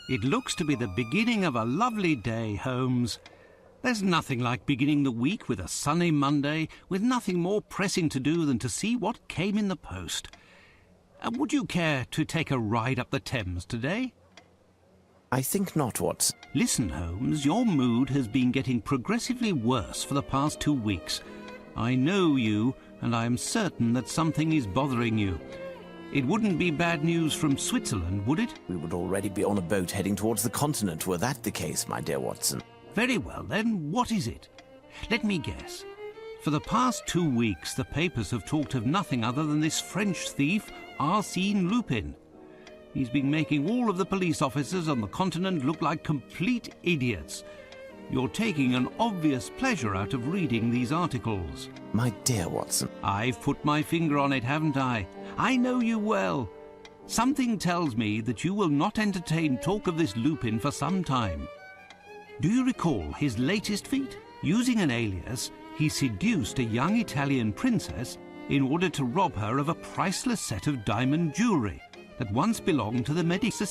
It looks to be the beginning of a lovely day, Holmes. There's nothing like beginning the week with a sunny Monday, with nothing more pressing to do than to see what came in the post. Would you care to take a ride up the Thames today? I think not, Watson. Listen, Holmes, your mood has been getting progressively worse for the past 2 weeks. I know you, and I am certain that something is bothering you. It wouldn't be bad news from Switzerland, would it? We would already be on a boat heading towards the continent, were that the case, my dear Watson. Very well, then, what is it? Let me guess. For the past 2 weeks, the papers have talked of nothing other than this French thief, Arsene Lupin. He's been making all of the police officers on the continent look like complete idiots. You're taking an obvious pleasure out of reading these articles. My dear Watson. I've put my finger on it, haven't I? I know you well. Something tells me that you will not entertain talk of this Lupin for some time. Do you recall his latest feat? Using an alias, he seduced a young Italian princess in order to rob her of a priceless set of diamond jewellery that once belonged to the Medici.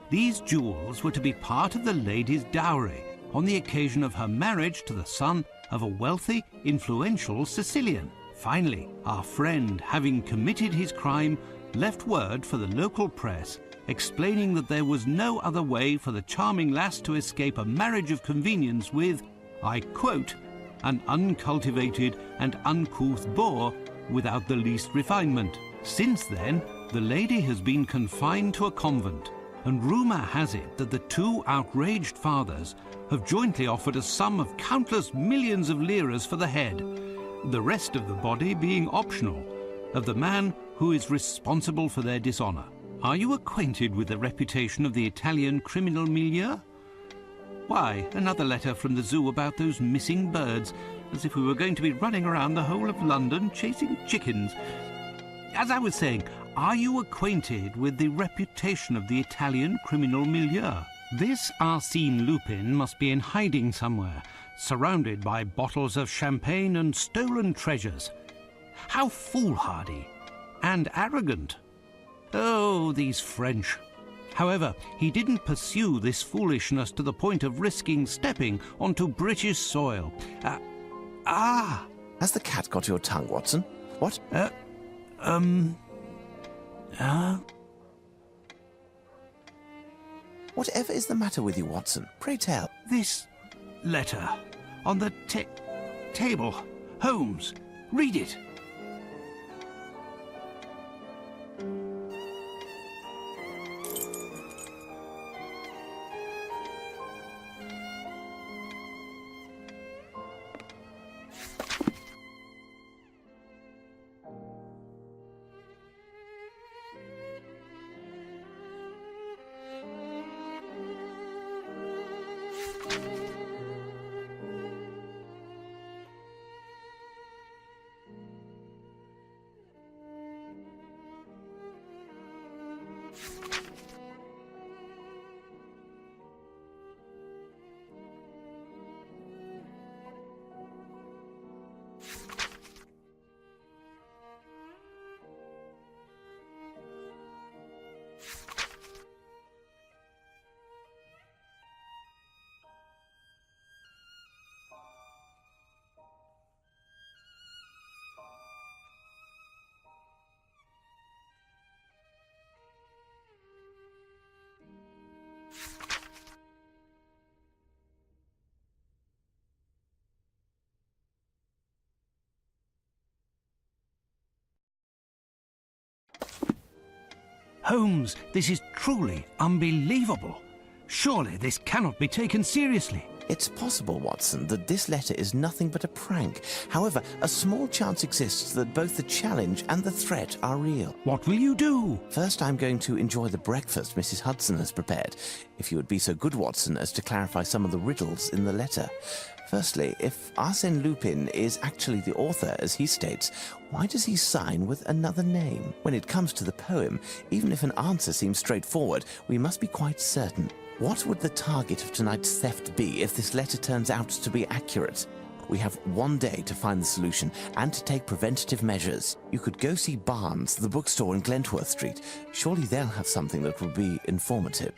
These jewels were to be part of the lady's dowry on the occasion of her marriage to the son of a wealthy, influential Sicilian. Finally, our friend, having committed his crime, left word for the local press explaining that there was no other way for the charming lass to escape a marriage of convenience with, I quote, an uncultivated and uncouth boor without the least refinement. Since then, the lady has been confined to a convent, and rumour has it that the two outraged fathers have jointly offered a sum of countless millions of liras for the head, the rest of the body being optional, of the man who is responsible for their dishonour. Are you acquainted with the reputation of the Italian criminal milieu? Why, another letter from the zoo about those missing birds, as if we were going to be running around the whole of London chasing chickens. As I was saying, are you acquainted with the reputation of the Italian criminal milieu? This Arsene Lupin must be in hiding somewhere, surrounded by bottles of champagne and stolen treasures. How foolhardy and arrogant. Oh, these French. However, he didn't pursue this foolishness to the point of risking stepping onto British soil. Has the cat got your tongue, Watson? What? Whatever is the matter with you, Watson? Pray tell. This letter on the table. Holmes, read it. Holmes, this is truly unbelievable. Surely this cannot be taken seriously. It's possible, Watson, that this letter is nothing but a prank. However, a small chance exists that both the challenge and the threat are real. What will you do? First, I'm going to enjoy the breakfast Mrs. Hudson has prepared. If you would be so good, Watson, as to clarify some of the riddles in the letter. Firstly, if Arsene Lupin is actually the author, as he states, why does he sign with another name? When it comes to the poem, even if an answer seems straightforward, we must be quite certain. What would the target of tonight's theft be if this letter turns out to be accurate? We have one day to find the solution and to take preventative measures. You could go see Barnes, the bookstore in Glentworth Street. Surely they'll have something that will be informative.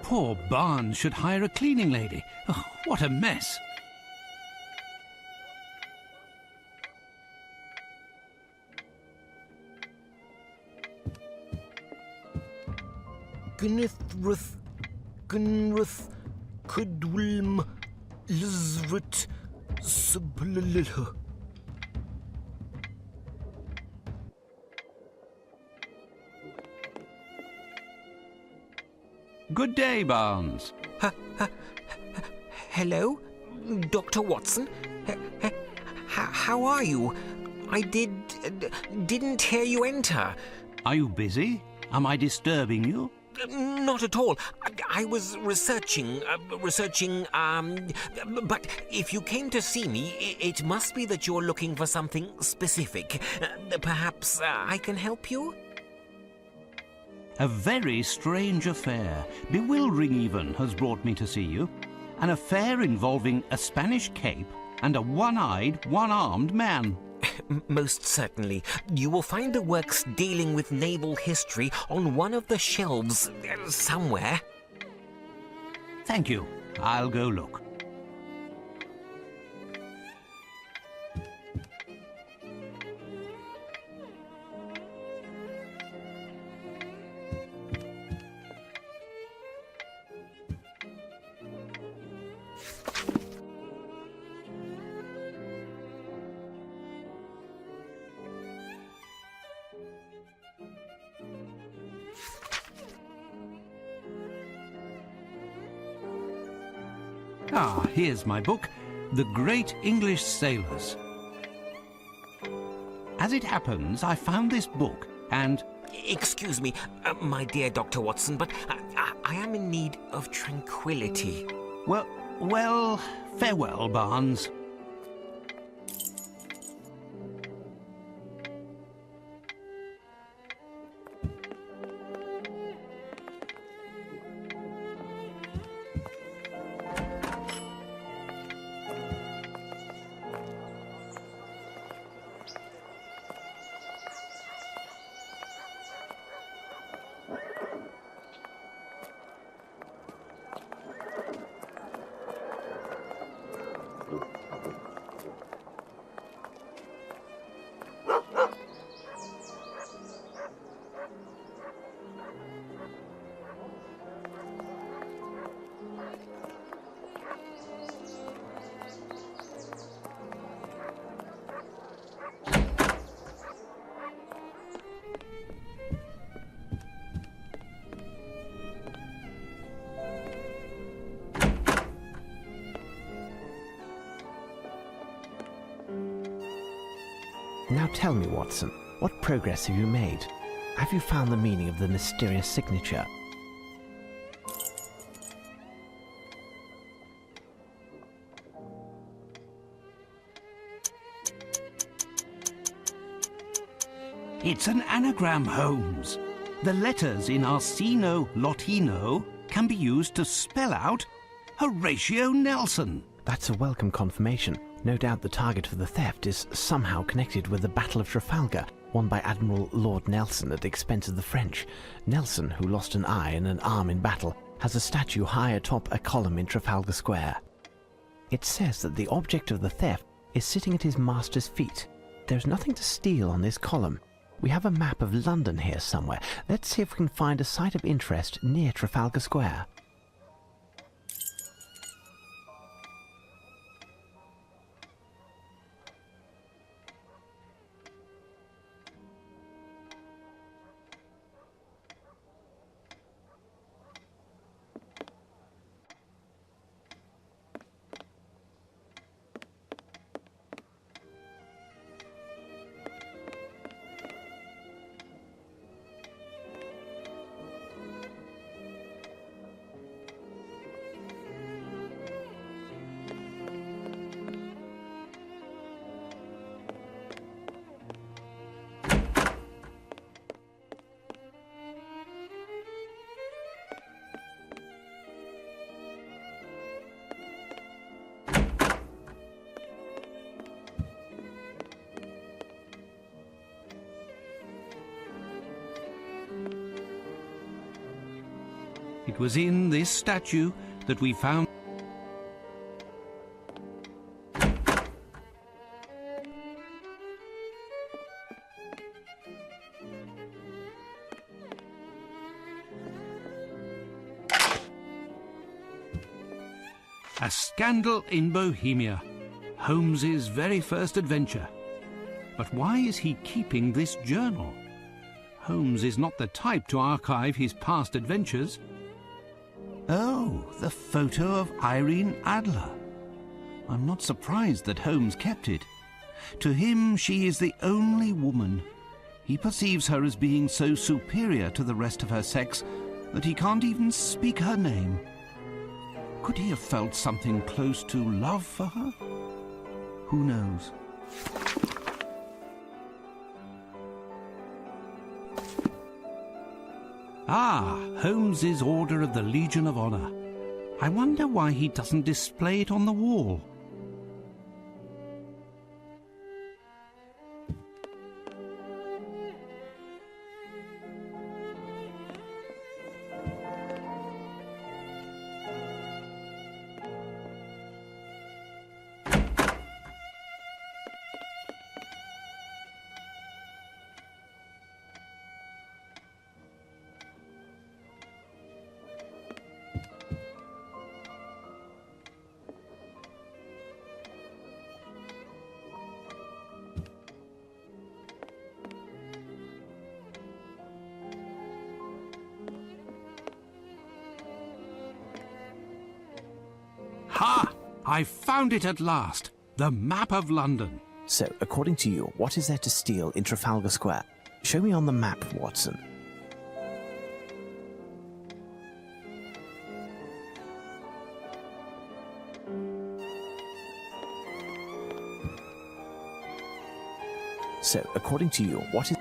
Poor Barnes should hire a cleaning lady. Oh, what a mess. Gnithruth, Cudwilm, Lizrit, Sublilha. Good day, Barnes. Hello, Dr. Watson. How are you? I didn't hear you enter. Are you busy? Am I disturbing you? Not at all. I was researching, but if you came to see me, it must be that you're looking for something specific. Perhaps I can help you? A very strange affair, bewildering even, has brought me to see you. An affair involving a Spanish cape and a one-eyed, one-armed man. Most certainly. You will find the works dealing with naval history on one of the shelves somewhere. Thank you. I'll go look. Ah, here's my book, The Great English Sailors. As it happens, I found this book and... Excuse me, my dear Dr. Watson, but I am in need of tranquility. Well, farewell, Barnes. Now tell me, Watson, what progress have you made? Have you found the meaning of the mysterious signature? It's an anagram, Holmes. The letters in Arseno Lotino can be used to spell out Horatio Nelson. That's a welcome confirmation. No doubt the target for the theft is somehow connected with the Battle of Trafalgar, won by Admiral Lord Nelson at the expense of the French. Nelson, who lost an eye and an arm in battle, has a statue high atop a column in Trafalgar Square. It says that the object of the theft is sitting at his master's feet. There's nothing to steal on this column. We have a map of London here somewhere. Let's see if we can find a site of interest near Trafalgar Square. It was in this statue that we found A Scandal in Bohemia, Holmes's very first adventure. But why is he keeping this journal? Holmes is not the type to archive his past adventures. Oh, the photo of Irene Adler. I'm not surprised that Holmes kept it. To him, she is the only woman. He perceives her as being so superior to the rest of her sex that he can't even speak her name. Could he have felt something close to love for her? Who knows? Ah, Holmes's Order of the Legion of Honor. I wonder why he doesn't display it on the wall. Ha! I found it at last! The map of London. So, according to you, what is there to steal in Trafalgar Square? Show me on the map, Watson. So, according to you, what is...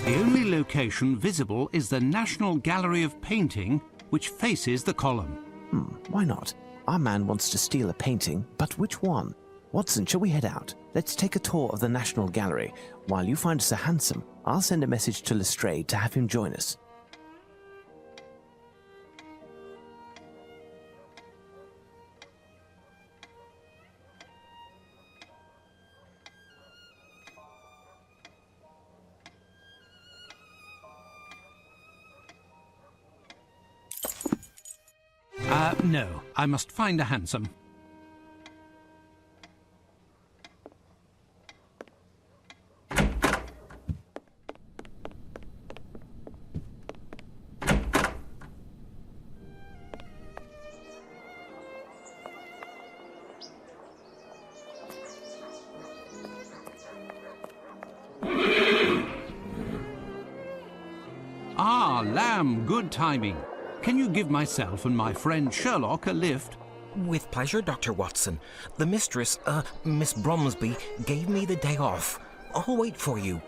The only location visible is the National Gallery of Painting, which faces the column. Why not? Our man wants to steal a painting, but which one? Watson, shall we head out? Let's take a tour of the National Gallery. While you find us a hansom, I'll send a message to Lestrade to have him join us. No, I must find a hansom. Lamb, good timing. Can you give myself and my friend Sherlock a lift? With pleasure, Dr. Watson. The mistress, Miss Bromsby, gave me the day off. I'll wait for you.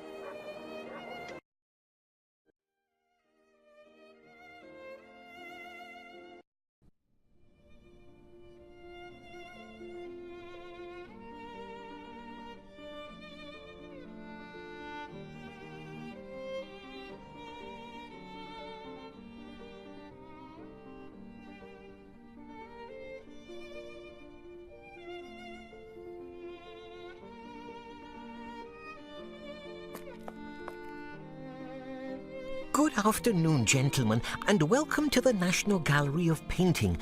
Good afternoon, gentlemen, and welcome to the National Gallery of Painting.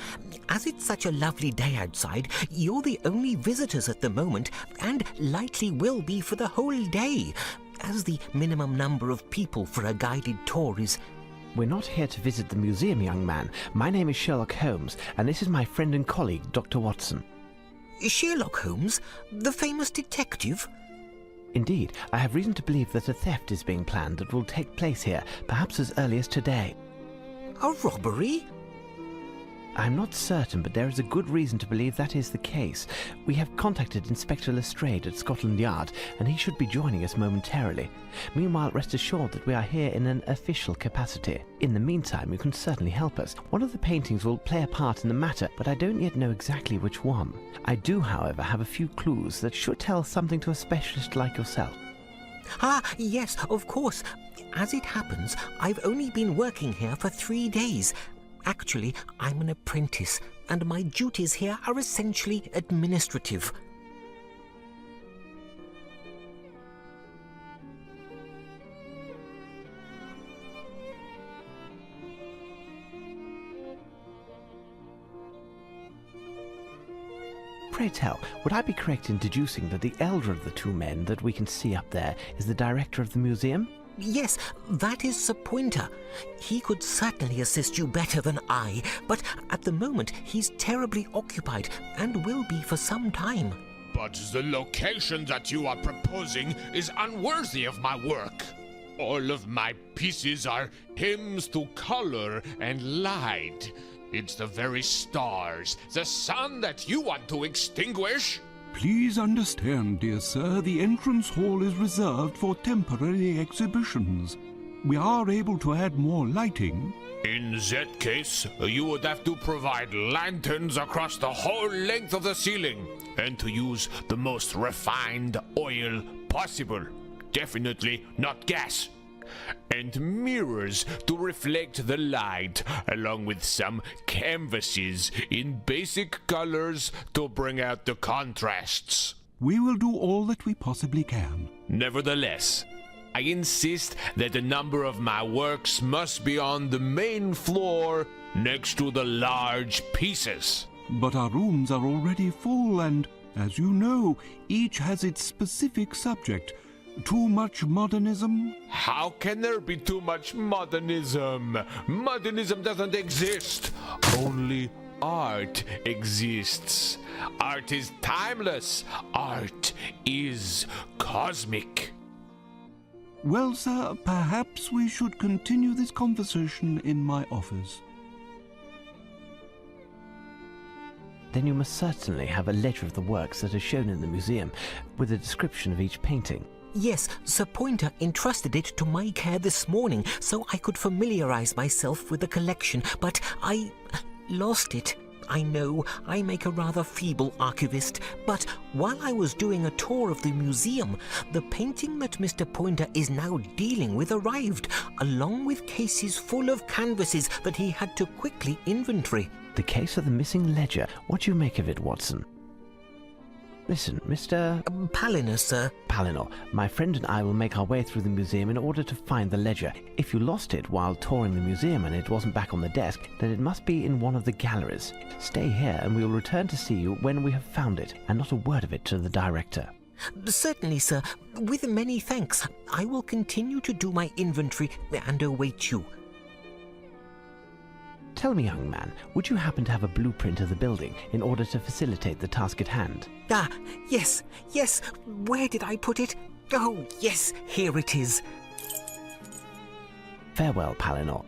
As it's such a lovely day outside, you're the only visitors at the moment, and likely will be for the whole day, as the minimum number of people for a guided tour is... We're not here to visit the museum, young man. My name is Sherlock Holmes, and this is my friend and colleague, Dr. Watson. Sherlock Holmes, the famous detective? Indeed, I have reason to believe that a theft is being planned that will take place here, perhaps as early as today. A robbery? I'm not certain, but there is a good reason to believe that is the case. We have contacted Inspector Lestrade at Scotland Yard, and he should be joining us momentarily. Meanwhile, rest assured that we are here in an official capacity. In the meantime, you can certainly help us. One of the paintings will play a part in the matter, but I don't yet know exactly which one. I do, however, have a few clues that should tell something to a specialist like yourself. Ah, yes, of course. As it happens, I've only been working here for 3 days. Actually, I'm an apprentice, and my duties here are essentially administrative. Pray tell, would I be correct in deducing that the elder of the two men that we can see up there is the director of the museum? Yes, that is Sir Pointer. He could certainly assist you better than I, but at the moment he's terribly occupied and will be for some time. But the location that you are proposing is unworthy of my work. All of my pieces are hymns to color and light. It's the very stars, the sun that you want to extinguish. Please understand, dear sir, the entrance hall is reserved for temporary exhibitions. We are able to add more lighting. In that case, you would have to provide lanterns across the whole length of the ceiling, and to use the most refined oil possible. Definitely not gas. And mirrors to reflect the light, along with some canvases in basic colors to bring out the contrasts. We will do all that we possibly can. Nevertheless, I insist that a number of my works must be on the main floor next to the large pieces. But our rooms are already full, and, as you know, each has its specific subject. Too much modernism? How can there be too much modernism? Modernism doesn't exist. Only art exists. Art is timeless. Art is cosmic. Well, sir, perhaps we should continue this conversation in my office. Then you must certainly have a ledger of the works that are shown in the museum, with a description of each painting. Yes, Sir Pointer entrusted it to my care this morning so I could familiarize myself with the collection, but I lost it. I know I make a rather feeble archivist, but while I was doing a tour of the museum, the painting that Mr. Pointer is now dealing with arrived, along with cases full of canvases that he had to quickly inventory. The case of the missing ledger. What do you make of it, Watson? Listen, Mr. Palinor, sir. Palinor, my friend and I will make our way through the museum in order to find the ledger. If you lost it while touring the museum and it wasn't back on the desk, then it must be in one of the galleries. Stay here and we will return to see you when we have found it, and not a word of it to the director. Certainly, sir. With many thanks. I will continue to do my inventory and await you. Tell me, young man, would you happen to have a blueprint of the building in order to facilitate the task at hand? Ah, yes. Where did I put it? Oh, yes, here it is. Farewell, Palinor.